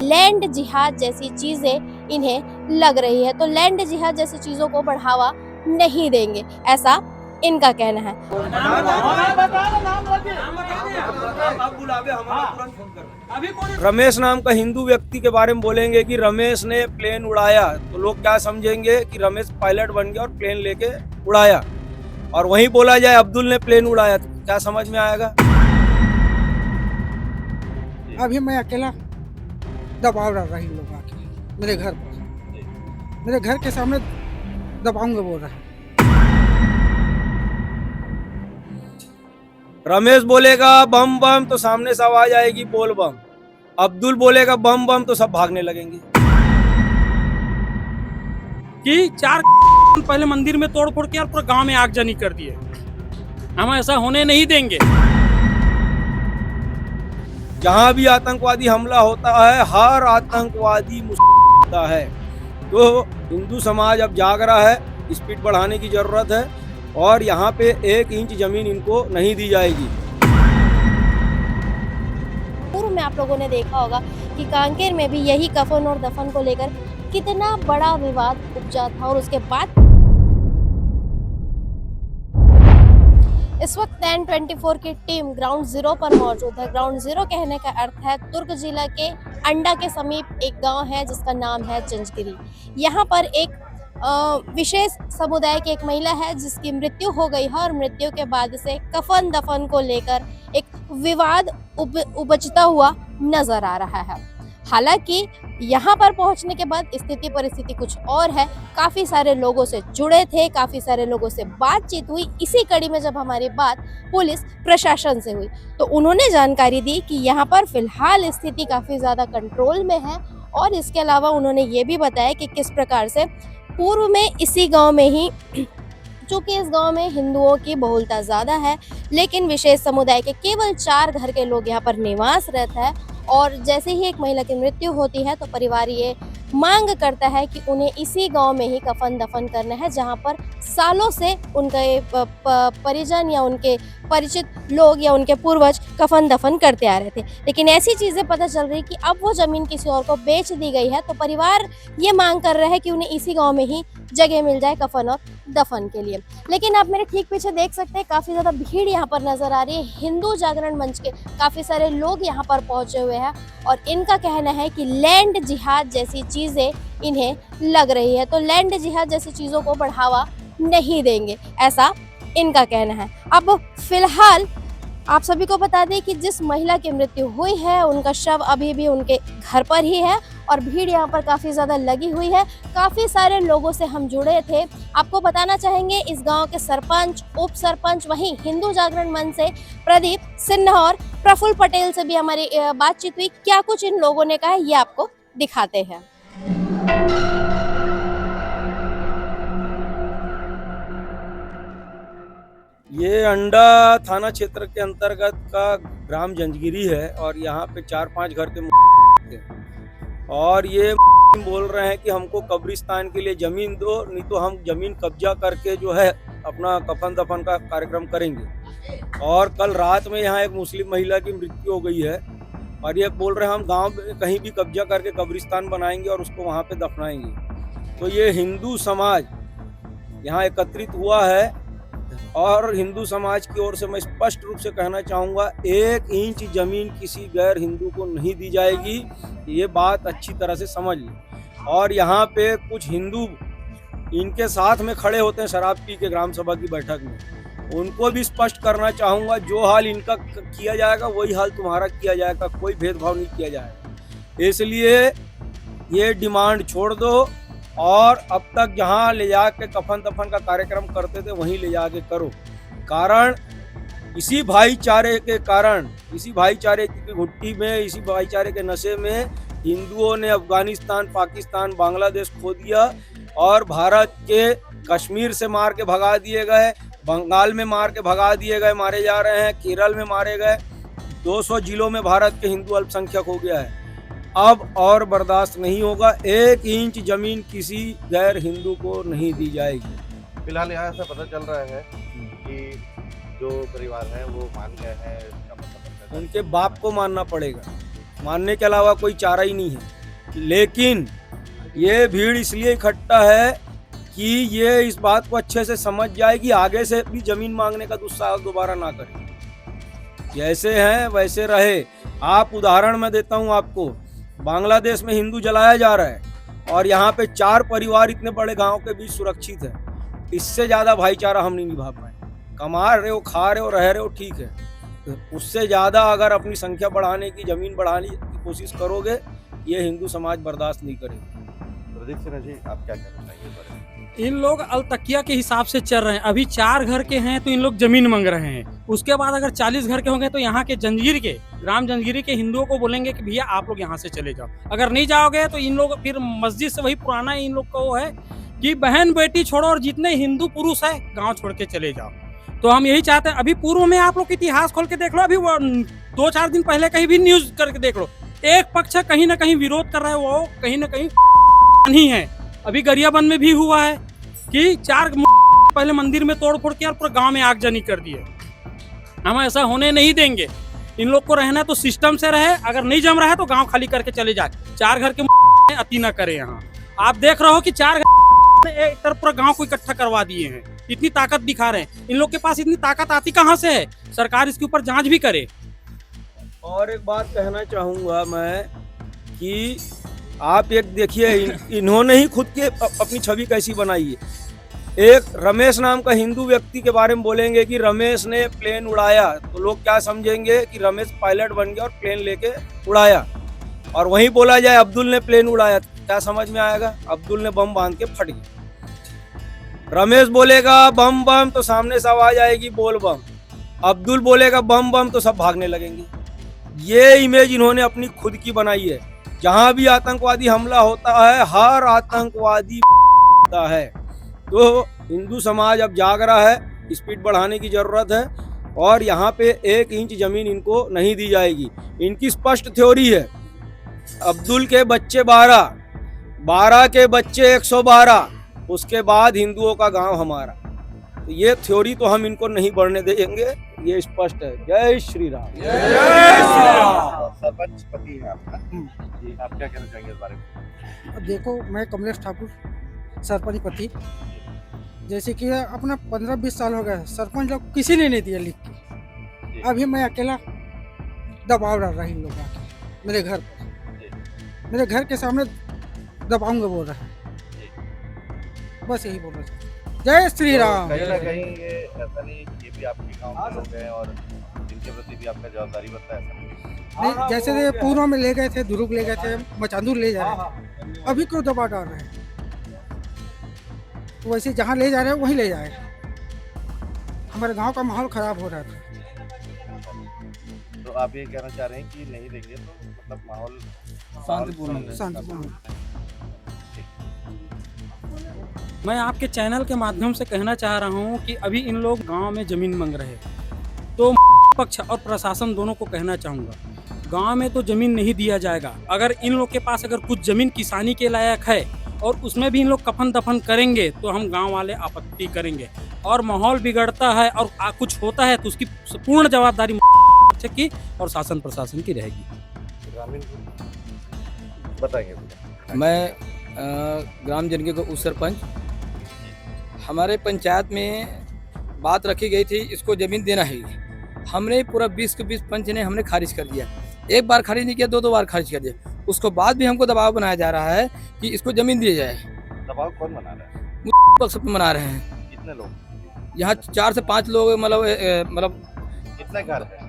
Land जिहाद जैसी चीजें इन्हें लग रही है, तो लैंड जिहाद जैसी चीजों को बढ़ावा नहीं देंगे, ऐसा इनका कहना है। रमेश नाम का हिंदू व्यक्ति के बारे में बोलेंगे कि रमेश ने प्लेन उड़ाया, तो लोग क्या समझेंगे कि रमेश पायलट बन गया और प्लेन लेके उड़ाया, और वहीं बोला जाए अब्दुल ने प्लेन उड़ाया, तो क्या समझ में आएगा। अभी मैं अकेला दबाव डाल रहा है, लोग आके मेरे घर पर, मेरे घर के सामने दबाऊंगा बोल रहा है। रमेश बोलेगा बम बम तो सामने से आवाज आएगी बोल बम, अब्दुल बोलेगा बम बम तो सब भागने लगेंगे। कि 4 पहले मंदिर में तोड़ फोड़ के और पूरे गांव में आगजनी कर दिए। हम ऐसा होने नहीं देंगे। जहां भी आतंकवादी हमला होता है, हर आतंकवादी मुस्लिम होता है, तो हिंदू समाज अब जाग रहा है, स्पीड बढ़ाने की जरूरत है, और यहाँ पे 1 इंच जमीन इनको नहीं दी जाएगी। पूर्व में आप लोगों ने देखा होगा कि कांकेर में भी यही कफन और दफन को लेकर कितना बड़ा विवाद उपजा था, और उसके बाद इस वक्त 10-24 की टीम ग्राउंड जीरो पर मौजूद है। ग्राउंड जीरो कहने का अर्थ है दुर्ग जिला के अंडा के समीप एक गांव है जिसका नाम है जंजगिरी। यहाँ पर एक विशेष समुदाय की एक महिला है जिसकी मृत्यु हो गई है, और मृत्यु के बाद से कफन दफन को लेकर एक विवाद उपजता हुआ नजर आ रहा है। हालांकि यहाँ पर पहुँचने के बाद स्थिति परिस्थिति कुछ और है। काफ़ी सारे लोगों से जुड़े थे, काफ़ी सारे लोगों से बातचीत हुई। इसी कड़ी में जब हमारी बात पुलिस प्रशासन से हुई तो उन्होंने जानकारी दी कि यहाँ पर फिलहाल स्थिति काफ़ी ज़्यादा कंट्रोल में है, और इसके अलावा उन्होंने ये भी बताया कि किस प्रकार से पूर्व में इसी गांव में ही, चूँकि इस गांव में हिंदुओं की बहुलता ज़्यादा है, लेकिन विशेष समुदाय के केवल 4 घर के लोग यहाँ पर निवास रहता है, और जैसे ही एक महिला की मृत्यु होती है तो परिवार ये मांग करता है कि उन्हें इसी गांव में ही कफन दफन करना है, जहां पर सालों से उनके परिजन या उनके परिचित लोग या उनके पूर्वज कफन दफन करते आ रहे थे। लेकिन ऐसी चीज़ें पता चल रही कि अब वो ज़मीन किसी और को बेच दी गई है, तो परिवार ये मांग कर रहा है कि उन्हें इसी गाँव में ही जगह मिल जाए कफन और दफन के लिए। लेकिन आप मेरे ठीक पीछे देख सकते हैं काफ़ी ज़्यादा भीड़ यहाँ पर नज़र आ रही है। हिंदू जागरण मंच के काफ़ी सारे लोग यहाँ पर पहुँचे हुए हैं, और इनका कहना है कि लैंड जिहाद जैसी चीज़ें इन्हें लग रही है, तो लैंड जिहाद जैसी चीज़ों को बढ़ावा नहीं देंगे, ऐसा इनका कहना है। अब फिलहाल आप सभी को बता दें कि जिस महिला की मृत्यु हुई है उनका शव अभी भी उनके घर पर ही है, और भीड़ यहाँ पर काफ़ी ज़्यादा लगी हुई है। काफ़ी सारे लोगों से हम जुड़े थे। आपको बताना चाहेंगे इस गांव के सरपंच, उप सरपंच, वहीं हिंदू जागरण मंच से प्रदीप सिन्हा और प्रफुल्ल पटेल से भी हमारी बातचीत हुई। क्या कुछ इन लोगों ने कहा ये आपको दिखाते हैं। ये अंडा थाना क्षेत्र के अंतर्गत का ग्राम जंजगिरी है, और यहाँ पे 4-5 घर के और ये बोल रहे हैं कि हमको कब्रिस्तान के लिए जमीन दो, नहीं तो हम जमीन कब्जा करके जो है अपना कफन दफन का कार्यक्रम करेंगे। और कल रात में यहाँ एक मुस्लिम महिला की मृत्यु हो गई है, और ये बोल रहे हैं हम गांव में कहीं भी कब्जा करके कब्रिस्तान बनाएंगे और उसको वहाँ पे दफनाएंगे। तो ये हिंदू समाज यहाँ एकत्रित हुआ है, और हिंदू समाज की ओर से मैं स्पष्ट रूप से कहना चाहूँगा 1 इंच जमीन किसी गैर हिंदू को नहीं दी जाएगी। ये बात अच्छी तरह से समझ लें। और यहाँ पे कुछ हिंदू इनके साथ में खड़े होते हैं शराब पी के ग्राम सभा की बैठक में, उनको भी स्पष्ट करना चाहूँगा जो हाल इनका किया जाएगा वही हाल तुम्हारा किया जाएगा, कोई भेदभाव नहीं किया जाएगा। इसलिए ये डिमांड छोड़ दो, और अब तक जहाँ ले जाके कफन दफन का कार्यक्रम करते थे वहीं ले जाके करो। कारण इसी भाईचारे के कारण, इसी भाईचारे की घुट्टी में, इसी भाईचारे के नशे में हिंदुओं ने अफगानिस्तान, पाकिस्तान, बांग्लादेश खो दिया, और भारत के कश्मीर से मार के भगा दिए गए, बंगाल में मार के भगा दिए गए, मारे जा रहे हैं, केरल में मारे गए। 200 जिलों में भारत के हिंदू अल्पसंख्यक हो गया है। अब और बर्दाश्त नहीं होगा। 1 इंच जमीन किसी गैर हिंदू को नहीं दी जाएगी। फिलहाल यहाँ से पता चल रहा है कि जो परिवार है वो मान गए हैं, उनके बाप को मानना पड़ेगा। मानने के अलावा कोई चारा ही नहीं है। लेकिन ये भीड़ इसलिए इकट्ठा है कि ये इस बात को अच्छे से समझ जाए कि आगे से भी जमीन मांगने का दुस्साहस दोबारा ना करे। जैसे हैं वैसे रहे। आप उदाहरण मैं देता हूँ आपको, बांग्लादेश में हिंदू जलाया जा रहा है और यहाँ पे 4 परिवार इतने बड़े गांव के बीच सुरक्षित है। इससे ज़्यादा भाईचारा हम नहीं निभा पाए। कमा रहे हो, खा रहे हो, रह रहे हो, ठीक है, तो उससे ज़्यादा अगर अपनी संख्या बढ़ाने की, जमीन बढ़ाने की कोशिश करोगे, ये हिंदू समाज बर्दाश्त नहीं करेगा। प्रदीप सिन्हा जी, आप क्या कहना चाहिए इस बारे में? इन लोग अलतकिया के हिसाब से चल रहे हैं। अभी 4 घर के हैं तो इन लोग जमीन मांग रहे हैं। उसके बाद अगर 40 घर के होंगे तो यहाँ के जंजीर के, ग्राम जंजीरी के हिंदुओं को बोलेंगे कि भैया आप लोग यहाँ से चले जाओ। अगर नहीं जाओगे तो इन लोग फिर मस्जिद से वही पुराना इन लोग का वो है कि बहन बेटी छोड़ो और जितने हिंदू पुरुष है गाँव छोड़ के चले जाओ। तो हम यही चाहते हैं। अभी पूर्व में आप लोग इतिहास खोल के देख लो, अभी 2-4 दिन पहले कहीं भी न्यूज करके देख लो, एक पक्ष कहीं ना कहीं विरोध कर रहा है, वो कहीं ना कहीं नहीं है। अभी गरियाबंद में भी हुआ है कि 4 पहले मंदिर में तोड़ फोड़ के और पूरे गांव में आगजनी कर दिए। हम ऐसा होने नहीं देंगे। इन लोग को रहना तो सिस्टम से रहे, अगर नहीं जम रहा है तो गांव खाली करके चले जाए। 4 घर के अति ना करे। यहाँ आप देख रहे हो कि 4 एक तरफ पूरा गांव को इकट्ठा करवा दिए हैं। इतनी ताकत दिखा रहे हैं। इन लोग के पास इतनी ताकत आती कहाँ से है? सरकार इसके ऊपर जांच भी करे। और एक बात कहना चाहूँगा मैं कि आप एक देखिए, इन्होंने ही खुद के अपनी छवि कैसी बनाई है। एक रमेश नाम का हिंदू व्यक्ति के बारे में बोलेंगे कि रमेश ने प्लेन उड़ाया, तो लोग क्या समझेंगे कि रमेश पायलट बन गया और प्लेन लेके उड़ाया। और वहीं बोला जाए अब्दुल ने प्लेन उड़ाया, क्या समझ में आएगा? अब्दुल ने बम बांध के फट गया। रमेश बोलेगा बम बम तो सामने से आवाज आएगी बोल बम। अब्दुल बोलेगा बम बम तो सब भागने लगेंगे। ये इमेज इन्होंने अपनी खुद की बनाई है। जहां भी आतंकवादी हमला होता है, हर आतंकवादी होता है। तो हिंदू समाज अब जाग रहा है, स्पीड बढ़ाने की जरूरत है और यहाँ पे 1 इंच जमीन इनको नहीं दी जाएगी। इनकी स्पष्ट थ्योरी है, अब्दुल के बच्चे 12 के बच्चे 112, उसके बाद हिंदुओं का गांव हमारा। तो ये थ्योरी तो हम इनको नहीं बढ़ने देंगे, ये स्पष्ट है। जय श्री राम। सरपंच पति है आपका जी, आप क्या कहना चाहेंगे इस बारे में? अब देखो, मैं कमलेश ठाकुर, सरपंच पति। जैसे कि अपना 15-20 साल हो गए, सरपंच लोग किसी ने नहीं दिया लिख के। अभी मैं अकेला दबाव डाल रहा है इन लोगों के मेरे घर पर। मेरे घर के सामने दबाऊंगा बोल रहा है। बस यही बोल रहा है। जय श्री राम। कहीं ना कहीं ये ऐसा नहीं, ये भी आपके गांव के लोग हैं और इनके प्रति भी आपका जवाबदारी बनता है। नहीं, जैसे ये पूर्व में ले गए थे, दुर्ग ले गए थे, मचांदूर ले जा रहे हैं, अभी क्यों दबाव डाल रहे हैं? तो वैसे जहाँ ले जा रहे हैं वहीं ले जाए। हमारे गांव का माहौल खराब हो रहा था। तो आप ये कहना चाह रहे हैं कि नहीं देंगे तो मतलब माहौल शांतिपूर्ण। मैं आपके चैनल के माध्यम से कहना चाह रहा हूँ कि अभी इन लोग गांव में जमीन मांग रहे हैं, तो पक्ष और प्रशासन दोनों को कहना चाहूँगा, गांव में तो जमीन नहीं दिया जाएगा। अगर इन लोग के पास अगर कुछ जमीन किसानी के लायक है और उसमें भी इन लोग कफन दफन करेंगे तो हम गांव वाले आपत्ति करेंगे। और माहौल बिगड़ता है और कुछ होता है तो उसकी पूर्ण जवाबदारी की और शासन प्रशासन की रहेगी। ग्रामीण बताएंगे। मैं ग्राम जनगी का उप सरपंच। हमारे पंचायत में बात रखी गई थी, इसको ज़मीन देना है। हमने पूरा 20 के 20 पंच ने हमने खारिज कर दिया। एक बार खारिज नहीं किया, 2 बार खारिज कर दिया। उसको बाद भी हमको दबाव बनाया जा रहा है कि इसको ज़मीन दी जाए। दबाव कौन बना रहा है? पक्ष पे बना रहे हैं। कितने लोग? यहाँ 4 से 5 लोग मतलब कितने घर है?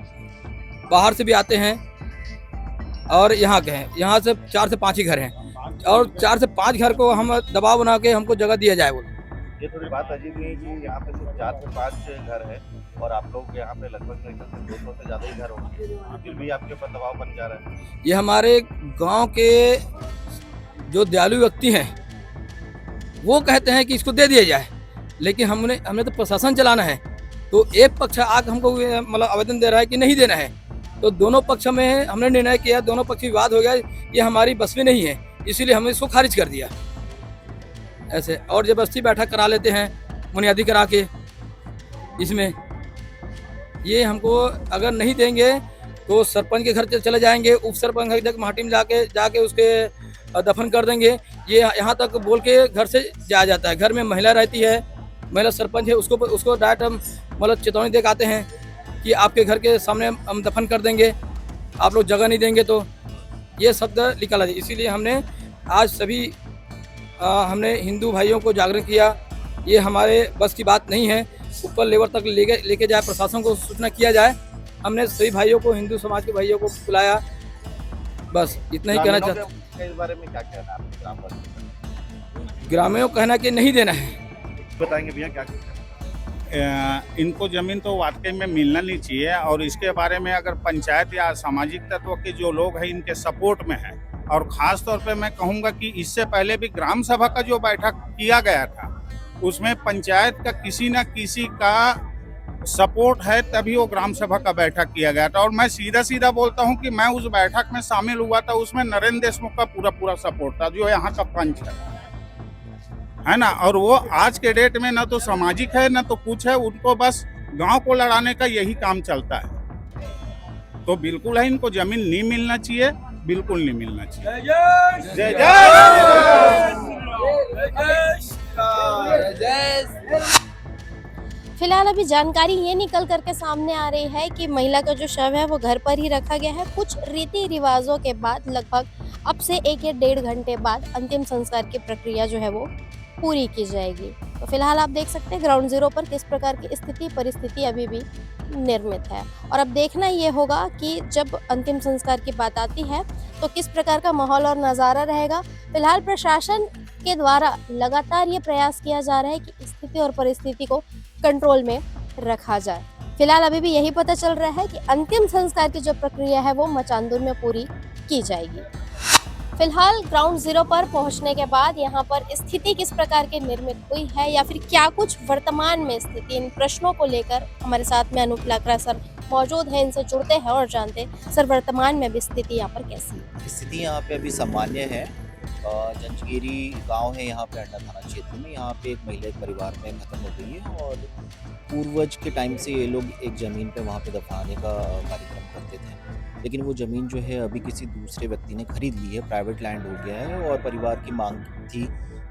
बाहर से भी आते हैं और यहाँ के हैं। यहाँ से 4 से 5 ही घर हैं और 4 से 5 घर को हम दबाव बना के हमको जगह दिया जाए। बोलो, ये थोड़ी बात अजीब नहीं है कि यहाँ पे सिर्फ 4 से 5 घर है और आप लोग यहाँ पे लगभग मेरे ख्याल से 200 से ज़्यादा ही घर होंगे, फिर भी आपके ऊपर दबाव बन जा रहा है। ये हमारे गांव के जो दयालु व्यक्ति हैं वो कहते हैं कि इसको दे दिया जाए, लेकिन हमने तो प्रशासन चलाना है। तो एक पक्ष आके हमको मतलब आवेदन दे रहा है कि नहीं देना है, तो दोनों पक्ष में हमने निर्णय किया, दोनों पक्ष विवाद हो गया। ये हमारी बस में नहीं है, इसीलिए हमने इसको खारिज कर दिया। ऐसे और जबरदस्ती बैठक करा लेते हैं बुनियादी करा के। इसमें ये हमको अगर नहीं देंगे तो सरपंच के घर चले जाएंगे, उप सरपंच के घर माटी में जाके उसके दफन कर देंगे। ये यहाँ तक बोल के घर से जाया जाता है। घर में महिला रहती है, महिला सरपंच है, उसको डायरेक्ट हम मतलब चेतावनी दे के आते हैं कि आपके घर के सामने हम दफन कर देंगे, आप लोग जगह नहीं देंगे तो ये शब्द निकाला जाए। इसीलिए हमने आज सभी हमने हिंदू भाइयों को जागरूक किया। ये हमारे बस की बात नहीं है, ऊपर लेवल तक लेके जाए, प्रशासन को सूचना किया जाए। हमने सभी भाइयों को, हिंदू समाज के भाइयों को बुलाया। बस इतना ही कहना चाहता हूँ। इस बारे में क्या कहना है आपके ग्रामवासियों? ग्रामीणों को कहना कि नहीं देना है। बताएंगे भैया क्या कहना है? इनको जमीन तो वाकई में मिलना नहीं चाहिए, और इसके बारे में अगर पंचायत या सामाजिक तत्व के जो लोग हैं इनके सपोर्ट में हैं। और ख़ास तौर पे मैं कहूँगा कि इससे पहले भी ग्राम सभा का जो बैठक किया गया था उसमें पंचायत का किसी न किसी का सपोर्ट है, तभी वो ग्राम सभा का बैठक किया गया था। और मैं सीधा बोलता हूँ कि मैं उस बैठक में शामिल हुआ था, उसमें नरेंद्र देशमुख का पूरा सपोर्ट था, जो यहाँ का पंच है ना। और वो आज के डेट में ना तो सामाजिक है ना तो कुछ है, उनको बस गांव को लड़ाने का यही काम चलता है। तो बिल्कुल है, इनको जमीन नहीं मिलना चाहिए, बिल्कुल नहीं मिलना चाहिए। जय फिलहाल अभी जानकारी ये निकल करके सामने आ रही है कि महिला का जो शव है वो घर पर ही रखा गया है। कुछ रीति रिवाजों के बाद लगभग अब से 1 या 1.5 घंटे बाद अंतिम संस्कार की प्रक्रिया जो है वो पूरी की जाएगी। तो फिलहाल आप देख सकते हैं ग्राउंड जीरो पर किस प्रकार की स्थिति परिस्थिति अभी भी निर्मित है। और अब देखना ये होगा कि जब अंतिम संस्कार की बात आती है तो किस प्रकार का माहौल और नज़ारा रहेगा। फिलहाल प्रशासन के द्वारा लगातार ये प्रयास किया जा रहा है कि स्थिति और परिस्थिति को कंट्रोल में रखा जाए। फिलहाल अभी भी यही पता चल रहा है कि अंतिम संस्कार की जो प्रक्रिया है वो मचांदुर में पूरी की जाएगी। फिलहाल ग्राउंड जीरो पर पहुंचने के बाद यहाँ पर स्थिति किस प्रकार की निर्मित हुई है या फिर क्या कुछ वर्तमान में स्थिति, इन प्रश्नों को लेकर हमारे साथ में अनूप लाकरा सर मौजूद हैं। इनसे जुड़ते हैं और जानते हैं सर वर्तमान में भी स्थिति यहाँ पर कैसी है। स्थिति यहाँ पे अभी सामान्य है। जंजगिरी गांव है यहाँ पे अंडा थाना क्षेत्र में। यहाँ पे एक महिला एक परिवार में खत्म हो गई है और पूर्वज के टाइम से ये लोग एक ज़मीन पे वहाँ पे दफनाने का कार्यक्रम करते थे, लेकिन वो ज़मीन जो है अभी किसी दूसरे व्यक्ति ने खरीद ली है, प्राइवेट लैंड हो गया है। और परिवार की मांग थी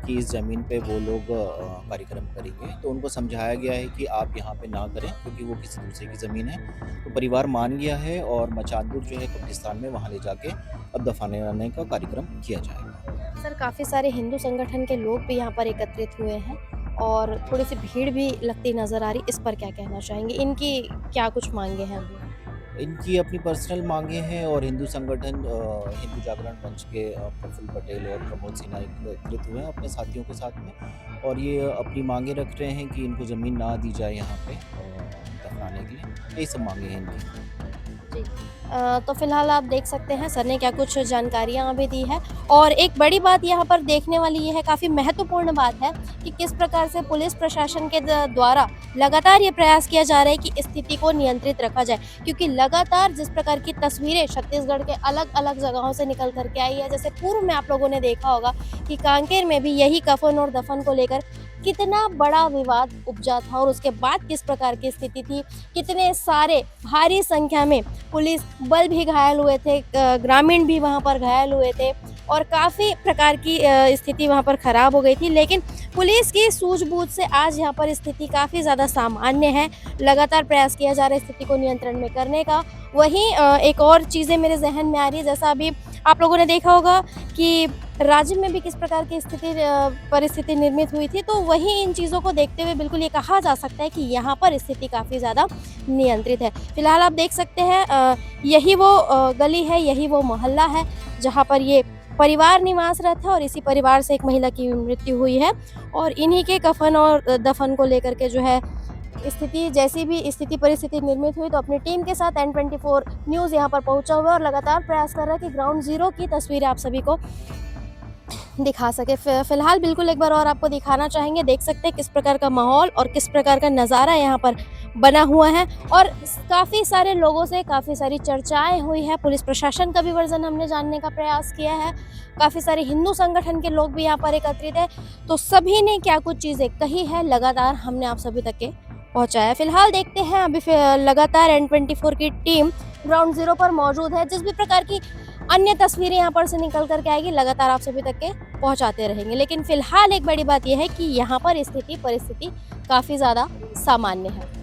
कि इस ज़मीन पे वो लोग कार्यक्रम करेंगे, तो उनको समझाया गया है कि आप यहाँ पे ना करें क्योंकि वो किसी दूसरे की ज़मीन है। तो परिवार मान गया है और मचांदुर जो है कब्रिस्तान में वहाँ ले जाके अब दफनाने का कार्यक्रम किया जाएगा। सर काफ़ी सारे हिंदू संगठन के लोग भी यहाँ पर एकत्रित हुए हैं और थोड़ी सी भीड़ भी लगती नज़र आ रही, इस पर क्या कहना चाहेंगे? इनकी क्या कुछ मांगे हैं अभी? इनकी अपनी पर्सनल मांगे हैं और हिंदू संगठन हिंदू जागरण मंच के प्रफुल्ल पटेल और प्रमोद सिन्हा एकत्रित हुए हैं अपने साथियों के साथ में, और ये अपनी मांगे रख रहे हैं कि इनको ज़मीन ना दी जाए यहाँ पे दफनाने के लिए। यही सब मांगे हैं इनकी। तो फिलहाल आप देख सकते हैं सर ने क्या कुछ जानकारियाँ अभी दी है। और एक बड़ी बात यहाँ पर देखने वाली ये है, काफ़ी महत्वपूर्ण बात है कि किस प्रकार से पुलिस प्रशासन के द्वारा लगातार ये प्रयास किया जा रहा है कि स्थिति को नियंत्रित रखा जाए, क्योंकि लगातार जिस प्रकार की तस्वीरें छत्तीसगढ़ के अलग अलग जगहों से निकल करके आई है, जैसे पूर्व में आप लोगों ने देखा होगा कि कांकेर में भी यही कफन और दफन को लेकर कितना बड़ा विवाद उपजा था और उसके बाद किस प्रकार की स्थिति थी, कितने सारे भारी संख्या में पुलिस बल भी घायल हुए थे, ग्रामीण भी वहां पर घायल हुए थे और काफ़ी प्रकार की स्थिति वहां पर ख़राब हो गई थी। लेकिन पुलिस की सूझबूझ से आज यहाँ पर स्थिति काफ़ी ज़्यादा सामान्य है। लगातार प्रयास किया जा रहा है स्थिति को नियंत्रण में करने का। वहीं एक और चीज़ें मेरे जहन में आ रही है, जैसा अभी आप लोगों ने देखा होगा कि राज्य में भी किस प्रकार की परिस्थिति निर्मित हुई थी, तो वहीं इन चीज़ों को देखते हुए बिल्कुल ये कहा जा सकता है कि यहाँ पर स्थिति काफ़ी ज़्यादा नियंत्रित है। फिलहाल आप देख सकते हैं यही वो गली है, यही वो मोहल्ला है जहाँ पर ये परिवार निवासरत है और इसी परिवार से एक महिला की मृत्यु हुई है। और इन्हीं के कफन और दफन को लेकर के जो है स्थिति, जैसी भी स्थिति परिस्थिति निर्मित हुई, तो अपनी टीम के साथ N24 न्यूज़ यहाँ पर पहुँचा हुआ है और लगातार प्रयास कर रहा है कि ग्राउंड जीरो की तस्वीरें आप सभी को दिखा सके। फिलहाल बिल्कुल एक बार और आपको दिखाना चाहेंगे, देख सकते हैं किस प्रकार का माहौल और किस प्रकार का नज़ारा यहाँ पर बना हुआ है। और काफ़ी सारे लोगों से काफ़ी सारी चर्चाएं हुई है, पुलिस प्रशासन का भी वर्जन हमने जानने का प्रयास किया है, काफ़ी सारे हिंदू संगठन के लोग भी यहाँ पर एकत्रित है, तो सभी ने क्या कुछ चीज़ें कही है लगातार हमने आप सभी तक के पहुँचाया। फिलहाल देखते हैं अभी लगातार N24 की टीम ग्राउंड जीरो पर मौजूद है। जिस भी प्रकार की अन्य तस्वीरें यहाँ पर से निकल करके आएगी लगातार आप सभी तक के पहुँचाते रहेंगे। लेकिन फिलहाल एक बड़ी बात यह है कि यहाँ पर स्थिति परिस्थिति काफ़ी ज़्यादा सामान्य है।